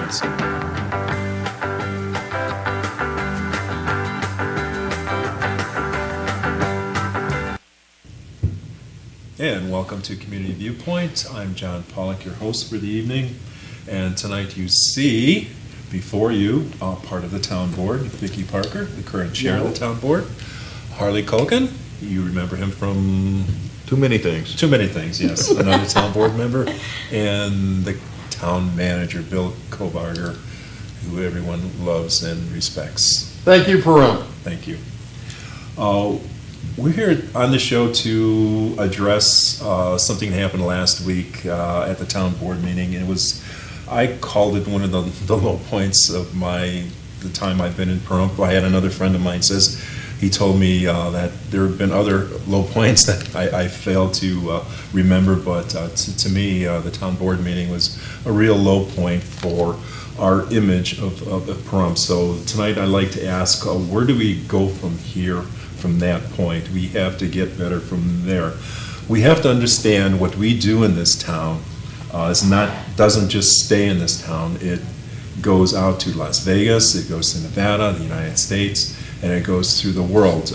Viewpoints. And welcome to Community Viewpoint. I'm John Pollock, your host for the evening. And tonight you see before you part of the town board, Vickie Parker, the current chair of the town board. HARLEY, KULKIN, you remember him from... Too many things. Too many things, yes. Another town board member. And the town manager, Bill KOHBARGER, who everyone loves and respects. Thank you, Parum. Thank you. We're here on the show to address something that happened last week at the town board meeting. And it was, I called it one of the low points of the time I've been in Pahrump. I had another friend of mine says, he told me that there have been other low points that I failed to remember, but to me, the town board meeting was a real low point for our image of Pahrump. So tonight I'd like to ask, where do we go from here, from that point? We have to get better from there. We have to understand what we do in this town doesn't just stay in this town. It goes out to Las Vegas, it goes to Nevada, the United States, and it goes through the world.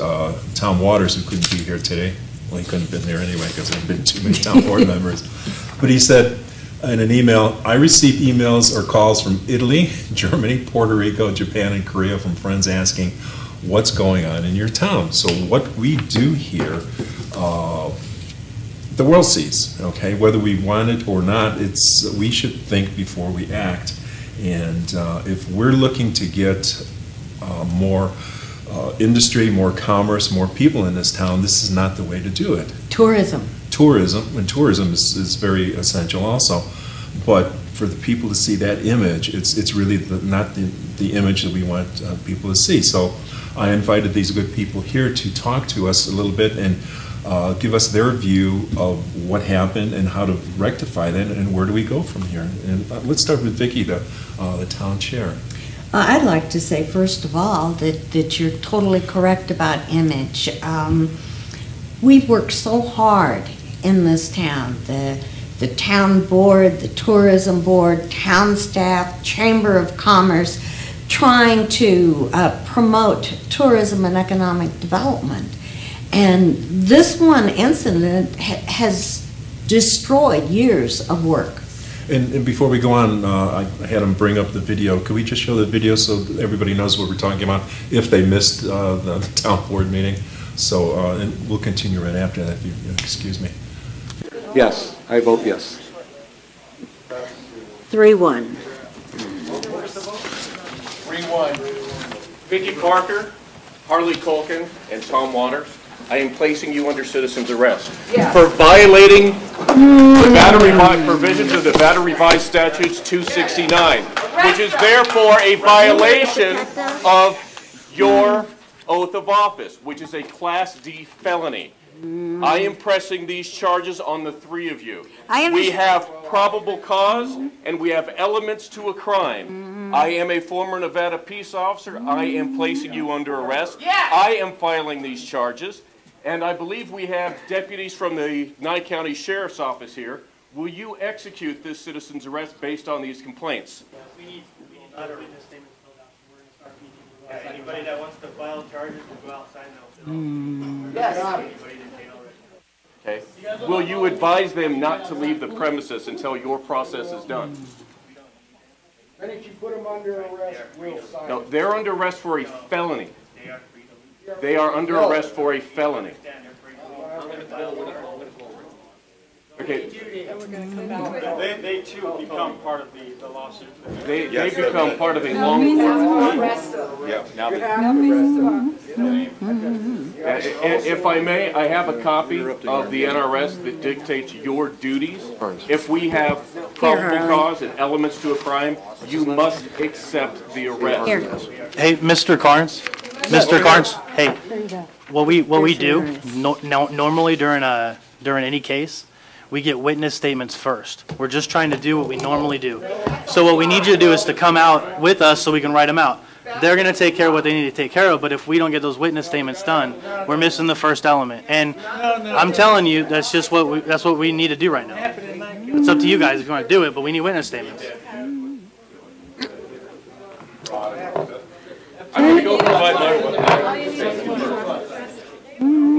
Tom Waters, who couldn't be here today, well, he couldn't have been there anyway because there have been too many town board members, but he said in an email, I receive emails or calls from Italy, Germany, Puerto Rico, Japan, and Korea from friends asking what's going on in your town. So what we do here, the world sees, okay? Whether we want it or not, we should think before we act. And if we're looking to get more industry, more commerce, more people in this town, this is not the way to do it. Tourism. Tourism, and tourism is very essential also. But for the people to see that image, it's really not the image that we want people to see. So I invited these good people here to talk to us a little bit and give us their view of what happened and how to rectify that and where do we go from here. And let's start with Vickie, the town chair. I'd like to say, first of all, that you're totally correct about image. We've worked so hard in this town, the town board, the tourism board, town staff, chamber of commerce, trying to promote tourism and economic development. And this one incident has destroyed years of work. And before we go on, I had them bring up the video. Could we just show the video so everybody knows what we're talking about if they missed the town board meeting? So, and we'll continue right after that, if you excuse me. Yes, I vote yes. 3-1. 3-1. Vickie Parker, HARLEY, KULKIN, and Tom Waters. I am placing you under citizen's arrest for violating the provisions of the Nevada Revised Statutes 269, which is therefore a violation of your oath of office, which is a Class D felony. I am pressing these charges on the three of you. We have probable cause and we have elements to a crime. I am a former Nevada peace officer. I am placing you under arrest. I am filing these charges. And I believe we have deputies from the Nye County Sheriff's Office here. Will you execute this citizen's arrest based on these complaints? Yes, we need other witness statements filled out. We're going to start meeting. Anybody that wants to file charges will go outside and they'll fill out. Okay. Will you advise them not to leave the premises until your process is done? And if you put them under arrest, we'll sign. No, they're under arrest for a felony. They are under arrest for a felony. Okay. They too become part of the lawsuit. They become part of a long form. If I may, I have a copy of the NRS that dictates your duties. If we have probable cause and elements to a crime, you must accept the arrest. Hey, Mr. Carnes. Mr. Carnes. Hey, what we do normally during any case, we get witness statements first. We're just trying to do what we normally do. So what we need you to do is to come out with us so we can write them out. They're going to take care of what they need to take care of, but if we don't get those witness statements done, we're missing the first element. And I'm telling you, that's just what we need to do right now. It's up to you guys if you want to do it, but we need witness statements.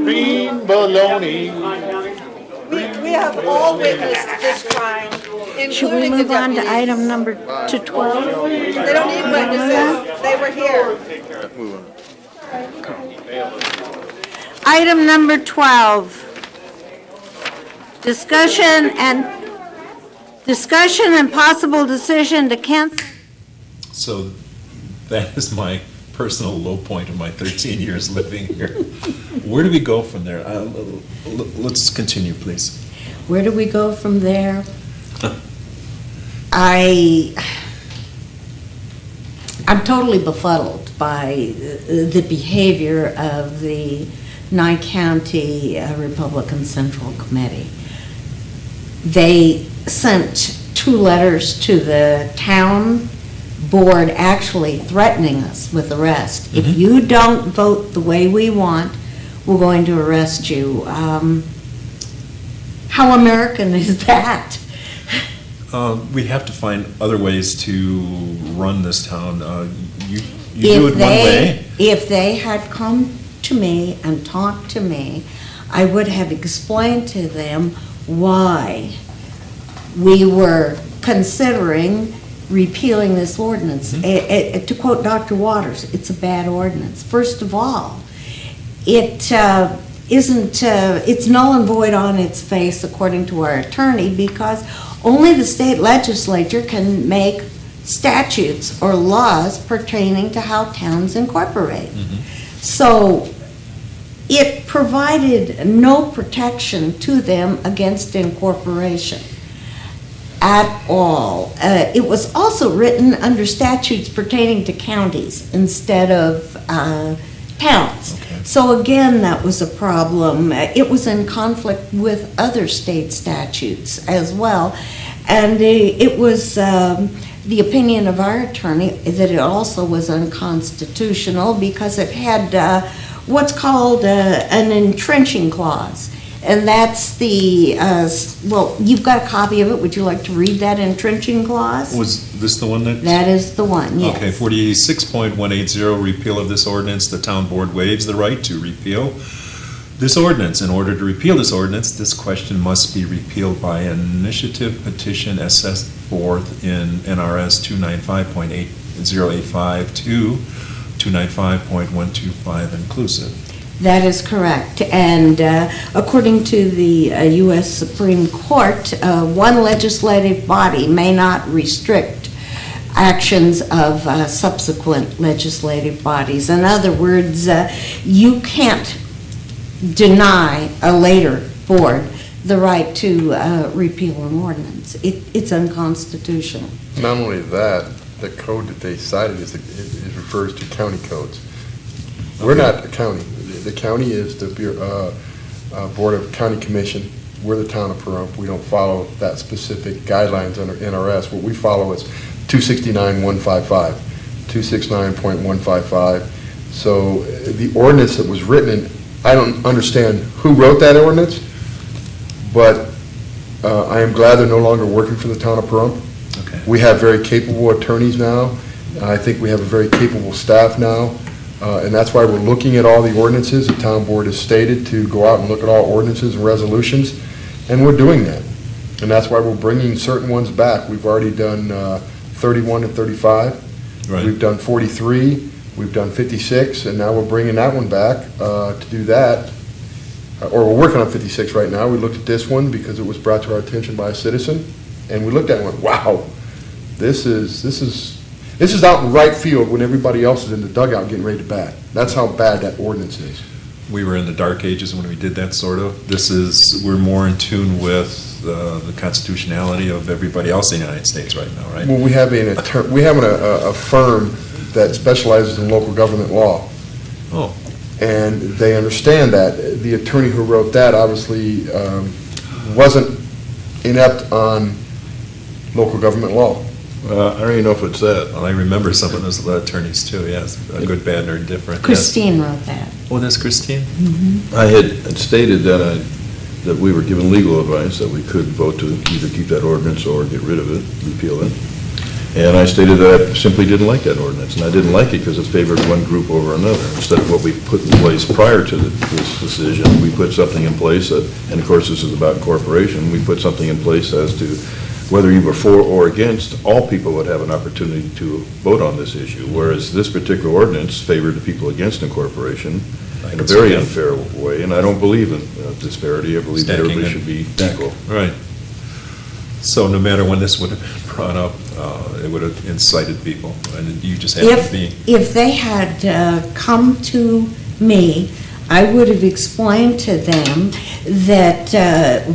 Green baloney. We have all witnessed this crime, Should we including the move on to deputies. item number to 12? They don't need witnesses, they were here. Item number 12. Discussion and possible decision to cancel. So that is my personal low point of my 13 years living here. Where do we go from there? Let's continue, please. Where do we go from there? I'm totally befuddled by the behavior of the Nye County Republican Central Committee. They sent 2 letters to the town board actually threatening us with arrest. Mm-hmm. If you don't vote the way we want, we're going to arrest you. How American is that? We have to find other ways to run this town. You do it one way. If they had come to me and talked to me, I would have explained to them why we were considering repealing this ordinance. Mm-hmm. To quote Dr. Waters, it's a bad ordinance. First of all, it's null and void on its face, according to our attorney, because only the state legislature can make statutes or laws pertaining to how towns incorporate. Mm-hmm. So it provided no protection to them against incorporation at all. It was also written under statutes pertaining to counties instead of towns. Okay. So again, that was a problem. It was in conflict with other state statutes as well. And it was the opinion of our attorney that it also was unconstitutional because it had what's called an entrenching clause. And that's the, well, you've got a copy of it. Would you like to read that entrenching clause? Was this the one that? That is the one, yes. Okay, 46.180, repeal of this ordinance. The town board waives the right to repeal this ordinance. In order to repeal this ordinance, this question must be repealed by an initiative petition as set forth in NRS 295.8085 to 295.125 inclusive. That is correct. And according to the U.S. Supreme Court, one legislative body may not restrict actions of subsequent legislative bodies. In other words, you can't deny a later board the right to repeal an ordinance. It's unconstitutional. Not only that, the code that they cited it refers to county codes. We're not a county. The county is the Board of County Commission. We're the town of Pahrump. We don't follow that specific guidelines under NRS. What we follow is 269.155, 269.155. So the ordinance that was written, I don't understand who wrote that ordinance, but I am glad they're no longer working for the town of Pahrump. Okay. We have very capable attorneys now. I think we have a very capable staff now. And that's why we're looking at all the ordinances. The town board has stated to go out and look at all ordinances and resolutions, and we're doing that. And that's why we're bringing certain ones back. We've already done 31 and 35. Right. We've done 43. We've done 56, and now we're bringing that one back to do that. Or we're working on 56 right now. We looked at this one because it was brought to our attention by a citizen, and we looked at it and went, wow, this is out in right field when everybody else is in the dugout getting ready to bat. That's how bad that ordinance is. We were in the dark ages when we did that, sort of. We're more in tune with the constitutionality of everybody else in the United States right now, right? Well, we have a firm that specializes in local government law. Oh. And they understand that. The attorney who wrote that obviously wasn't inept on local government law. I don't even know if it's that. Well, I remember some of those attorneys too, yes. Good, bad, or indifferent. Christine yes. wrote that. Oh, that's Christine? Mm-hmm. I had stated that that we were given legal advice that we could vote to either keep that ordinance or get rid of it, repeal it. And I stated that I simply didn't like that ordinance, and I didn't like it because it favored one group over another. Instead of what we put in place prior to this decision, we put something in place that, and of course this is about incorporation, we put something in place as to whether you were for or against, all people would have an opportunity to vote on this issue, whereas this particular ordinance favored the people against incorporation in a very unfair way, and I don't believe in disparity. I believe that everybody should be equal. Right. So no matter when this would have been brought up, it would have incited people, and you just have to be. If they had come to me, I would have explained to them that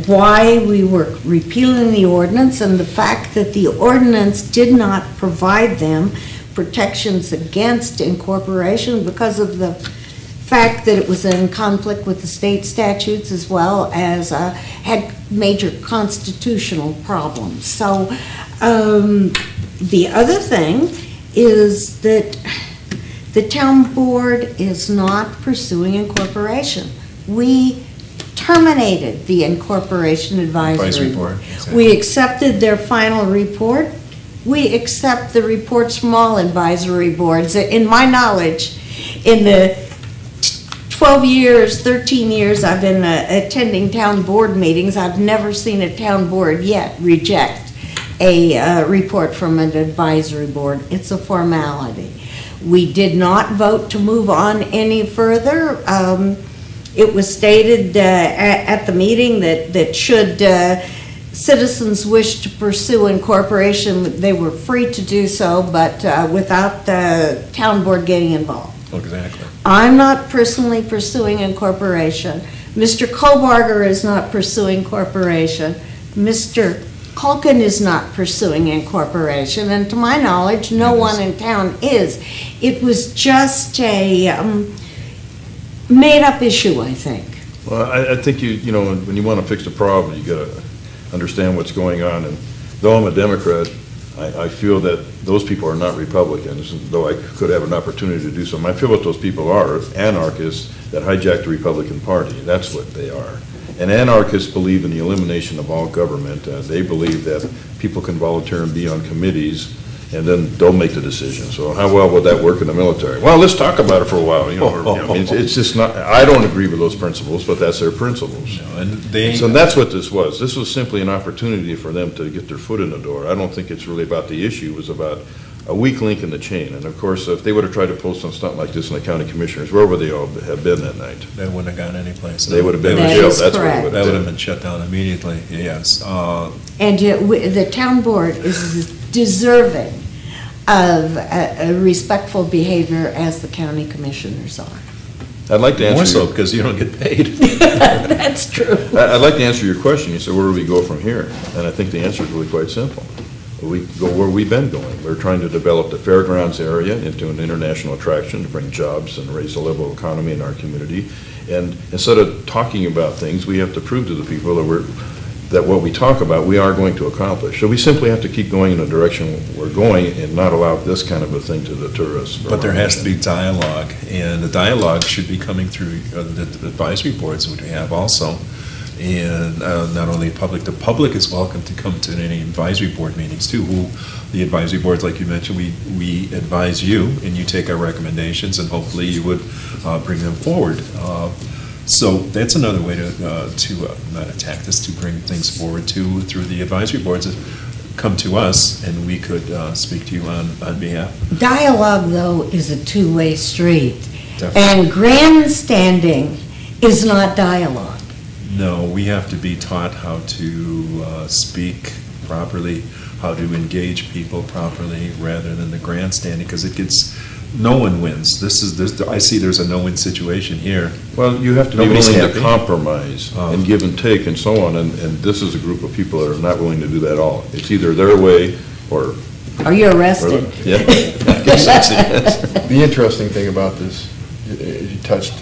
why we were repealing the ordinance and the fact that the ordinance did not provide them protections against incorporation because of the fact that it was in conflict with the state statutes as well as had major constitutional problems. So the other thing is that the town board is not pursuing incorporation. We terminated the incorporation advisory board. Exactly. We accepted their final report. We accept the reports from all advisory boards. In my knowledge, in the 12 years, 13 years I've been attending town board meetings, I've never seen a town board yet reject a report from an advisory board. It's a formality. We did not vote to move on any further. It was stated at the meeting that should citizens wish to pursue incorporation, they were free to do so, but without the town board getting involved. Exactly. I'm not personally pursuing incorporation. Mr. KOHBARGER is not pursuing incorporation. Mr. KULKIN is not pursuing incorporation, and to my knowledge, no one in town is. It was just a made-up issue, I think. Well, I think you know, when you want to fix a problem, you got to understand what's going on. And though I'm a Democrat, I feel that those people are not Republicans, though I could have an opportunity to do so. I feel what those people are anarchists that hijack the Republican Party. That's what they are. And anarchists believe in the elimination of all government. They believe that people can volunteer and be on committees, and then they'll make the decision. So how well would that work in the military? Well, let's talk about it for a while. You know, it's just not. I don't agree with those principles, but that's their principles. No, and so that's what this was. This was simply an opportunity for them to get their foot in the door. I don't think it's really about the issue. It was about a weak link in the chain. And of course, if they would have tried to post on something like this in the county commissioners, where would they all have been that night? They wouldn't have gone anyplace. They would have been in That jail. is That's what correct. it would That have would been. have been shut down immediately, yes. And the town board is deserving of a respectful behavior as the county commissioners are. I'd like to answer More so your, because you don't get paid. That's true. I'd like to answer your question. You said, where do we go from here? And I think the answer is really quite simple. We go where we've been going. We're trying to develop the fairgrounds area into an international attraction to bring jobs and raise the level of economy in our community. And instead of talking about things, we have to prove to the people that what we talk about, we are going to accomplish. So we simply have to keep going in the direction we're going and not allow this kind of a thing to deter us. But there has to be dialogue, and the dialogue should be coming through the advisory boards, which we have also. And not only the public is welcome to come to any advisory board meetings too. The advisory boards, like you mentioned, we advise you, and you take our recommendations, and hopefully you would bring them forward. So that's another way to not attack this, to bring things forward through the advisory boards. Come to us, and we could speak to you on behalf. Dialogue, though, is a two-way street. Definitely. And grandstanding is not dialogue. No, we have to be taught how to speak properly, how to engage people properly, rather than the grandstanding, because it gets, no one wins. I see there's a no-win situation here. Well, you have to Nobody's be willing happy. to compromise and give and take and so on, and this is a group of people that are not willing to do that at all. It's either their way or... Are you arrested? Yeah. I guess that's it. The interesting thing about this, you touched,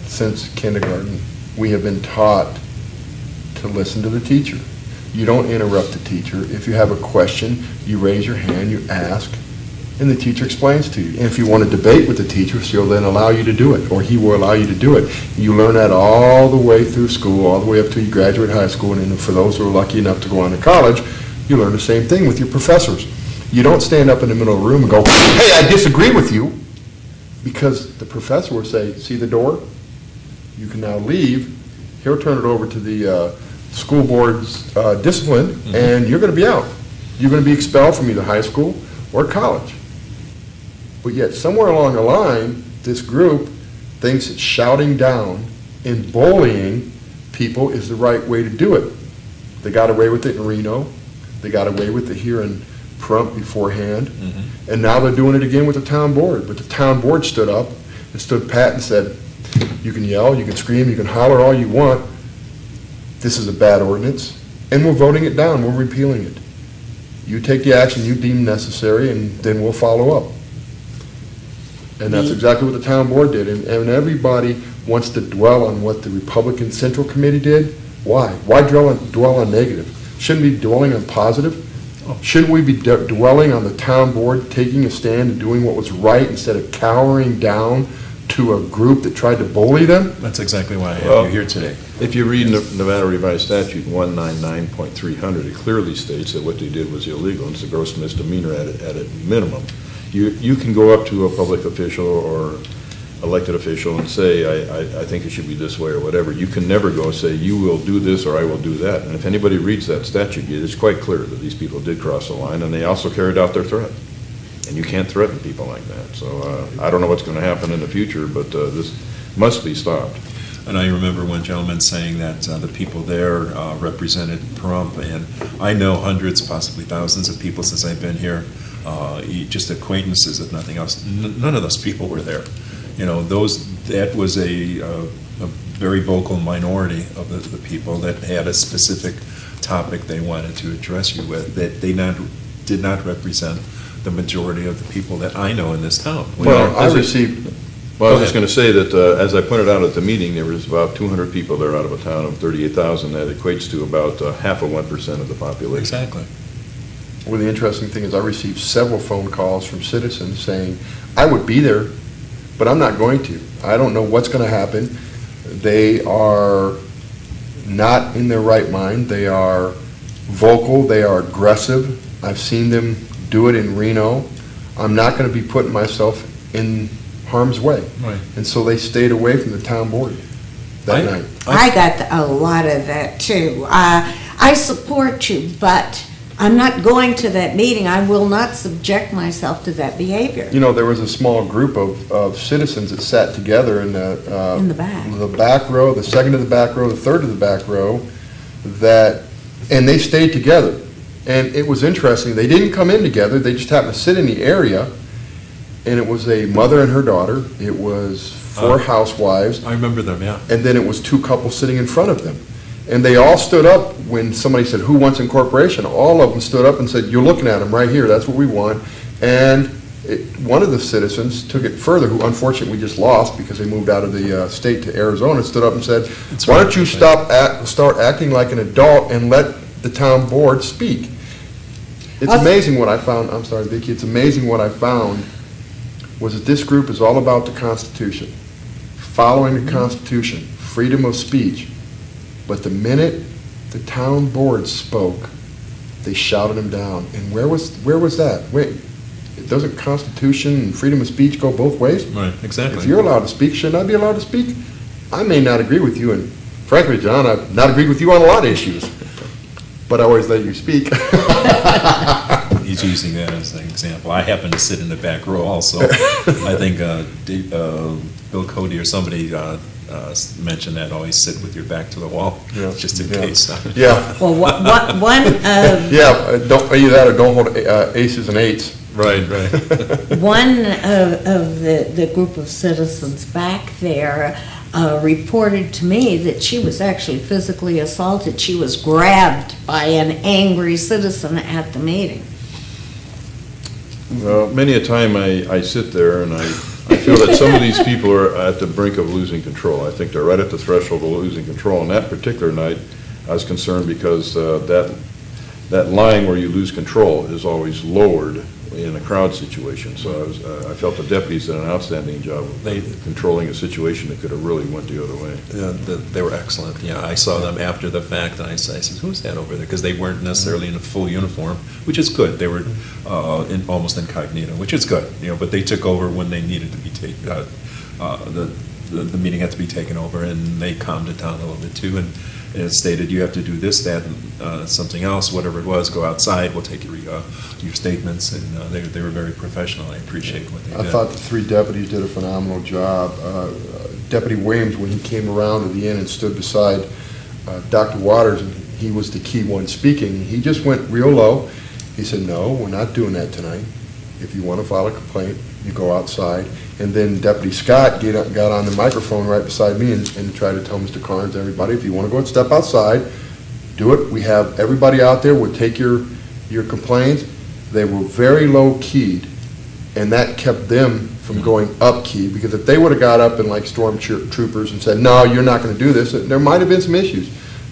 since kindergarten, we have been taught to listen to the teacher. You don't interrupt the teacher. If you have a question, you raise your hand, you ask, and the teacher explains to you. And if you want to debate with the teacher, she'll then allow you to do it, or he will allow you to do it. You learn that all the way through school, all the way up till you graduate high school, and then for those who are lucky enough to go on to college, You learn the same thing with your professors. You don't stand up in the middle of the room and go, hey, I disagree with you, because the professor will say, see the door? You can now leave. He'll turn it over to the school board's discipline, and you're going to be out. You're going to be expelled from either high school or college. But yet, somewhere along the line, this group thinks that shouting down and bullying people is the right way to do it. They got away with it in Reno. They got away with it here in Pahrump beforehand. And now they're doing it again with the town board. But the town board stood up and stood pat and said, you can yell, you can scream, you can holler all you want. This is a bad ordinance, and we're voting it down. We're repealing it. You take the action you deem necessary, and then we'll follow up. And that's exactly what the town board did. And everybody wants to dwell on what the Republican Central Committee did. Why? Why dwell on negative? Shouldn't we be dwelling on positive? Shouldn't we be dwelling on the town board taking a stand and doing what was right instead of cowering down to a group that tried to bully them? That's exactly why I have you here today. If you read Nevada Revised Statute 199.300, it clearly states that what they did was illegal. It's a gross misdemeanor at a minimum. You can go up to a public official or elected official and say, I think it should be this way or whatever. You can never go say, you will do this or I will do that. And if anybody reads that statute, it's quite clear that these people did cross the line, and they also carried out their threat. And you can't threaten people like that. So I don't know what's going to happen in the future, but this must be stopped. And I remember one gentleman saying that the people there represented Pahrump, and I know hundreds, possibly thousands of people since I've been here, just acquaintances if nothing else. None of those people were there. You know, that was a very vocal minority of the people that had a specific topic they wanted to address you with, that they did not represent the majority of the people that I know in this town. Well, I received... Well, I was just going to say that, as I pointed out at the meeting, there was about 200 people there out of a town of 38,000. That equates to about half of 1% of the population. Exactly. Well, the interesting thing is I received several phone calls from citizens saying, I would be there, but I'm not going to. I don't know what's going to happen. They are not in their right mind. They are vocal. They are aggressive. I've seen them do it in Reno. I'm not going to be putting myself in harm's way. Right. And so they stayed away from the town board that night. I got a lot of that too. I support you, but I'm not going to that meeting. I will not subject myself to that behavior. You know, there was a small group of citizens that sat together in the back row, the second to the back row, the third to the back row, and they stayed together. And it was interesting. They didn't come in together. They just happened to sit in the area. And it was a mother and her daughter. It was 4 housewives. I remember them, yeah. And then it was 2 couples sitting in front of them. And they all stood up when somebody said, who wants incorporation? All of them stood up and said, you're looking at them right here. That's what we want. And one of the citizens took it further, who unfortunately we just lost because they moved out of the state to Arizona, stood up and said, why don't you start acting like an adult and let the town board speak? It's amazing what I found. I'm sorry, Vicki. It's amazing what I found was that this group is all about the Constitution, following the Constitution, freedom of speech. But the minute the town board spoke, they shouted him down. And where was that? Wait, doesn't Constitution and freedom of speech go both ways? Right, exactly. If you're allowed to speak, shouldn't I be allowed to speak? I may not agree with you, and frankly, John, I've not agreed with you on a lot of issues, but I always let you speak. He's using that as an example. I happen to sit in the back row also. I think Bill Cody or somebody mentioned that, always sit with your back to the wall, just in case. Yeah. Well, one of... don't either that or don't hold aces and eights. Right. One of the group of citizens back there reported to me that she was actually physically assaulted. She was grabbed by an angry citizen at the meeting. Well, many a time I sit there and I feel that some of these people are at the brink of losing control. I think they're right at the threshold of losing control. And that particular night, I was concerned because that line where you lose control is always lowered in a crowd situation. So I felt the deputies did an outstanding job of controlling a situation that could have really went the other way. They were excellent. Yeah, I saw them after the fact, and I said, "Who's that over there?" Because they weren't necessarily in a full uniform, which is good. They were almost incognito, which is good. But they took over when they needed to be taken. The meeting had to be taken over, and they calmed it down a little bit too. And it stated, you have to do this, that, and something else, whatever it was. Go outside. We'll take your statements, and they were very professional. I appreciate what they did. I thought the 3 deputies did a phenomenal job. Deputy Williams, when he came around to the end and stood beside Dr. Waters, and he was the key one speaking, he just went real low. He said, "No, we're not doing that tonight. If you want to file a complaint, you go outside." And then Deputy Scott got on the microphone right beside me and tried to tell Mr. Carnes, everybody, if you want to go and step outside, do it. We have everybody out there. We'll take your complaints. They were very low-keyed, and that kept them from going up-key, because if they would have got up and like stormtroopers and said, "No, you're not going to do this," there might have been some issues.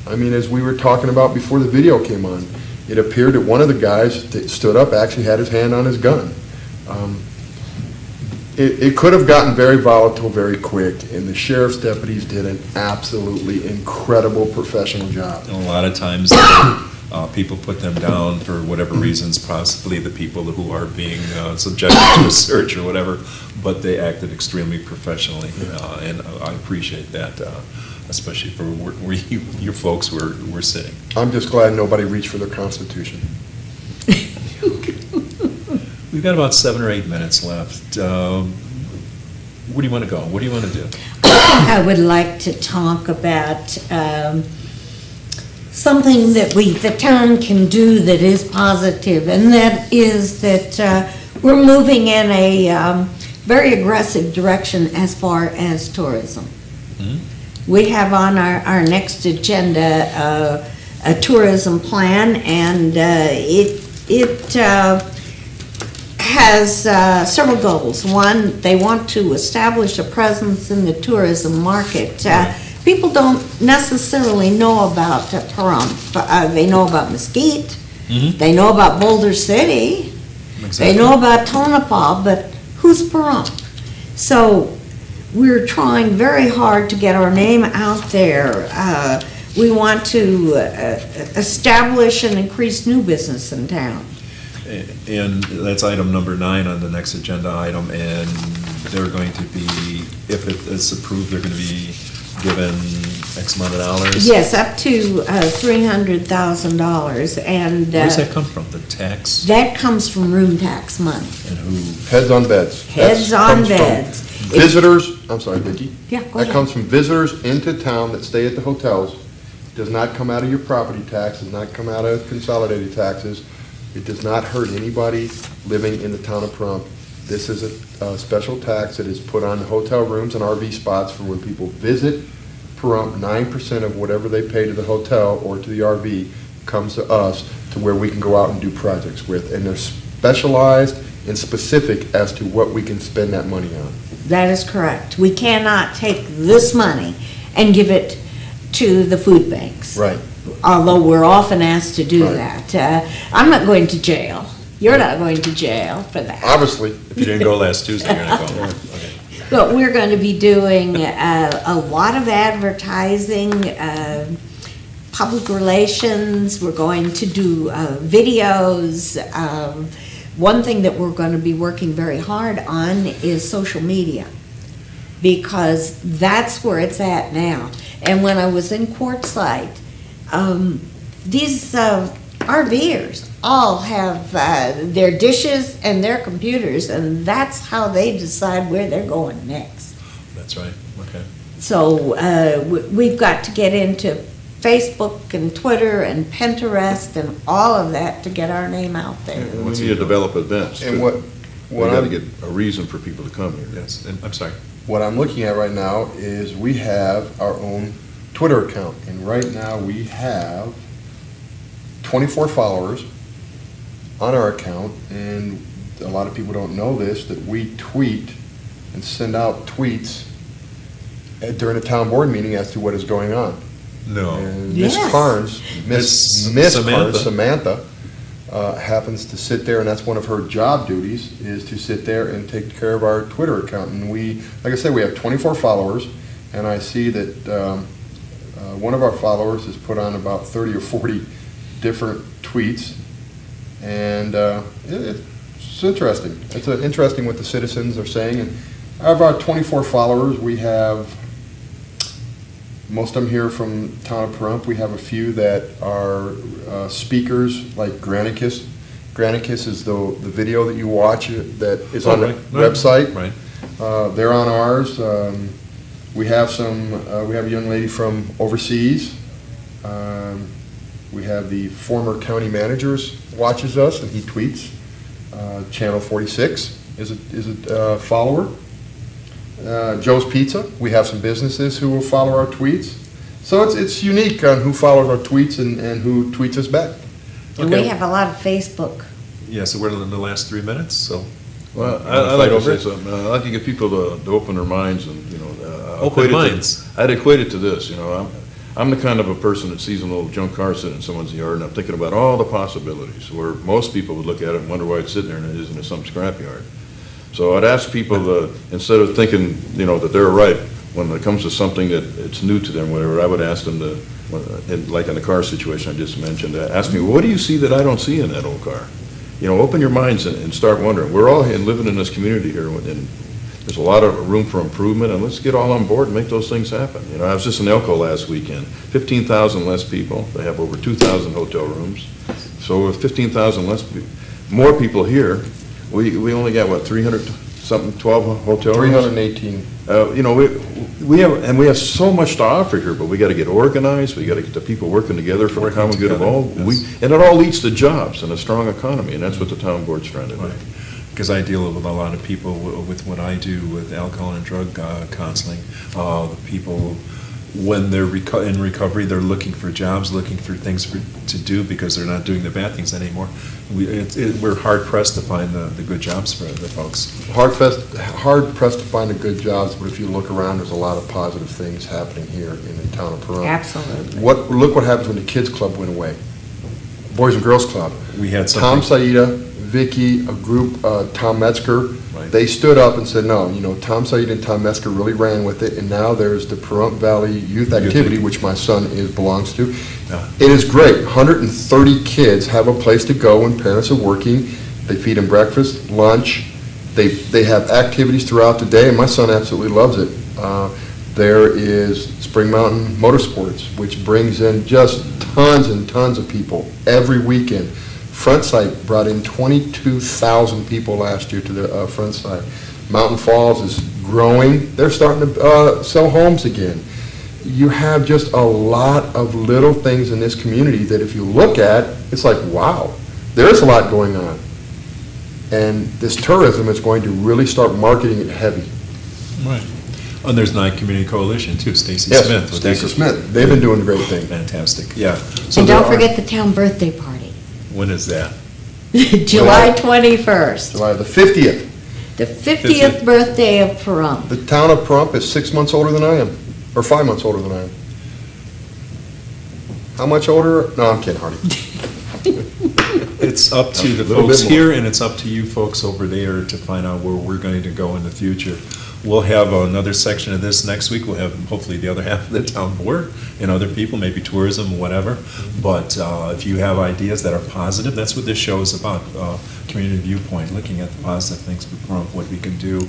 I mean, as we were talking about before the video came on, it appeared that one of the guys that stood up actually had his hand on his gun. It could have gotten very volatile very quick, and the sheriff's deputies did an absolutely incredible professional job. And a lot of times, people put them down for whatever reasons, possibly the people who are being subjected to a search or whatever, but they acted extremely professionally, and I appreciate that, especially for where you folks were sitting. I'm just glad nobody reached for their Constitution. We've got about 7 or 8 minutes left. Where do you want to go? What do you want to do? I would like to talk about something that the town can do that is positive, and that is that we're moving in a very aggressive direction as far as tourism. Mm-hmm. We have on our next agenda a tourism plan, and it has several goals. One, they want to establish a presence in the tourism market. People don't necessarily know about Pahrump. They know about Mesquite. Mm-hmm. They know about Boulder City. Exactly. They know about Tonopah, but who's Pahrump? So we're trying very hard to get our name out there. We want to establish and increase new business in town. And that's item number 9 on the next agenda item, and they're going to be, if it's approved, they're going to be given X amount of dollars? Yes, up to $300,000. And where does that come from, the tax? That comes from room tax money. And who? Heads on beds. Heads on beds. Visitors, I'm sorry, Vicki. Yeah, go ahead. That comes from visitors into town that stay at the hotels. Does not come out of your property tax, does not come out of consolidated taxes. It does not hurt anybody living in the town of Pahrump. This is a special tax that is put on hotel rooms and RV spots for when people visit Pahrump. 9% of whatever they pay to the hotel or to the RV comes to us, to where we can go out and do projects with. And they're specialized and specific as to what we can spend that money on. That is correct. We cannot take this money and give it to the food banks. Right. Although we're often asked to do that. I'm not going to jail. You're not going to jail for that. Obviously. If you didn't go last Tuesday, you're going to go. Okay. But we're going to be doing a lot of advertising, public relations. We're going to do videos. One thing that we're going to be working very hard on is social media, because that's where it's at now. And when I was in Quartzsite, these RVers all have their dishes and their computers, and that's how they decide where they're going next. That's right. Okay. So we've got to get into Facebook and Twitter and Pinterest and all of that to get our name out there. And we need to develop events. And we got to get a reason for people to come here. Yes. And I'm sorry. What I'm looking at right now is we have our own Twitter account, and right now we have 24 followers on our account, and a lot of people don't know this, that we tweet and send out tweets during a town board meeting as to what is going on. No. And Miss Carnes, Miss Carnes, Samantha, happens to sit there, and that's one of her job duties, is to sit there and take care of our Twitter account. And we, like I said, we have 24 followers, and I see that one of our followers has put on about 30 or 40 different tweets, and it's interesting. It's interesting what the citizens are saying. And out of our 24 followers, we have most of them here from town of Pahrump. We have a few that are speakers, like Granicus. Granicus is the video that you watch that is on the website. Right. They're on ours. We have we have a young lady from overseas. We have the former county managers watches us, and he tweets. Channel 46 is a follower. Joe's Pizza, we have some businesses who will follow our tweets. So it's unique on who follows our tweets and who tweets us back. And we have a lot of Facebook. Yeah, so we're in the last 3 minutes, so. Well, I'd like to say something. I'd like to get people to open their minds and, Open minds. I'd equate it to this, I'm the kind of a person that sees a little junk car sitting in someone's yard, and I'm thinking about all the possibilities, where most people would look at it and wonder why it's sitting there and it isn't in some scrapyard. So I'd ask people to, instead of thinking, that they're right, when it comes to something that it's new to them, whatever, I would ask them to, like in the car situation I just mentioned, ask me, what do you see that I don't see in that old car? Open your minds and start wondering. We're all living in this community here, and there's a lot of room for improvement, and let's get all on board and make those things happen. I was just in Elko last weekend, 15,000 less people. They have over 2,000 hotel rooms. So with 15,000 more people here, we only got, what, 300 something, 12 hotel rooms? 318. We have so much to offer here, but we got to get organized. We got to get the people working together for the common good of all. Yes. And it all leads to jobs and a strong economy, and that's what the town board's trying to do. Right. Because I deal with a lot of people with what I do with alcohol and drug counseling. The people, when they're in recovery, they're looking for jobs, looking for things to do because they're not doing the bad things anymore. We're hard pressed to find the good jobs for the folks. Hard pressed to find the good jobs, but if you look around, there's a lot of positive things happening here in the town of Pahrump. Absolutely. Look what happens when the kids club went away. Boys and Girls Club. We had Tom Saida, Vickie, a group, Tom Metzger, right. They stood up and said, no, Tom Saida and Tom Metzger really ran with it, and now there's the Pahrump Valley Youth Activity, which my son belongs to. Yeah. It is great. 130 kids have a place to go when parents are working. They feed them breakfast, lunch. They have activities throughout the day, and my son absolutely loves it. There is Spring Mountain Motorsports, which brings in just tons and tons of people every weekend. Front Sight brought in 22,000 people last year to the Front Sight. Mountain Falls is growing. They're starting to sell homes again. You have just a lot of little things in this community that if you look at, it's like, wow, there's a lot going on. And this tourism is going to really start marketing it heavy. Right. And there's Night Community Coalition too, Stacy Yes, Smith. Stacy Smith. They've been doing a great thing. Fantastic, yeah. So And don't forget the town birthday party. When is that? July 21st. July the 50th. The 50th birthday of Pahrump. The town of Pahrump is 6 months older than I am, or 5 months older than I am. How much older? No, I'm kidding, Hardy. It's up to the folks here, and it's up to you folks over there to find out where we're going to go in the future. We'll have another section of this next week. We'll have hopefully the other half of the town board and other people, maybe tourism, whatever. But if you have ideas that are positive, that's what this show is about, Community Viewpoint, looking at the positive things for Pahrump, what we can do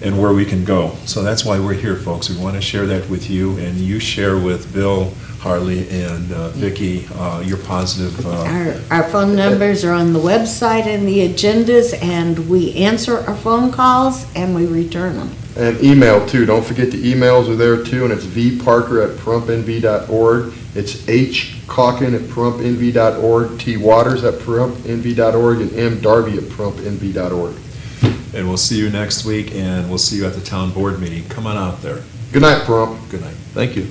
and where we can go. So that's why we're here, folks. We want to share that with you, and you share with Bill, Harley, and Vickie your positive... Our phone numbers are on the website and the agendas, and we answer our phone calls and we return them. And email too. Don't forget the emails are there too, and it's vparker@pahrump.nv.org. It's hcalkin@pahrump.nv.org, twaters@pahrump.nv.org, and mdarby@pahrump.nv.org. And we'll see you next week, and we'll see you at the town board meeting. Come on out there. Good night, Pahrump. Good night. Thank you.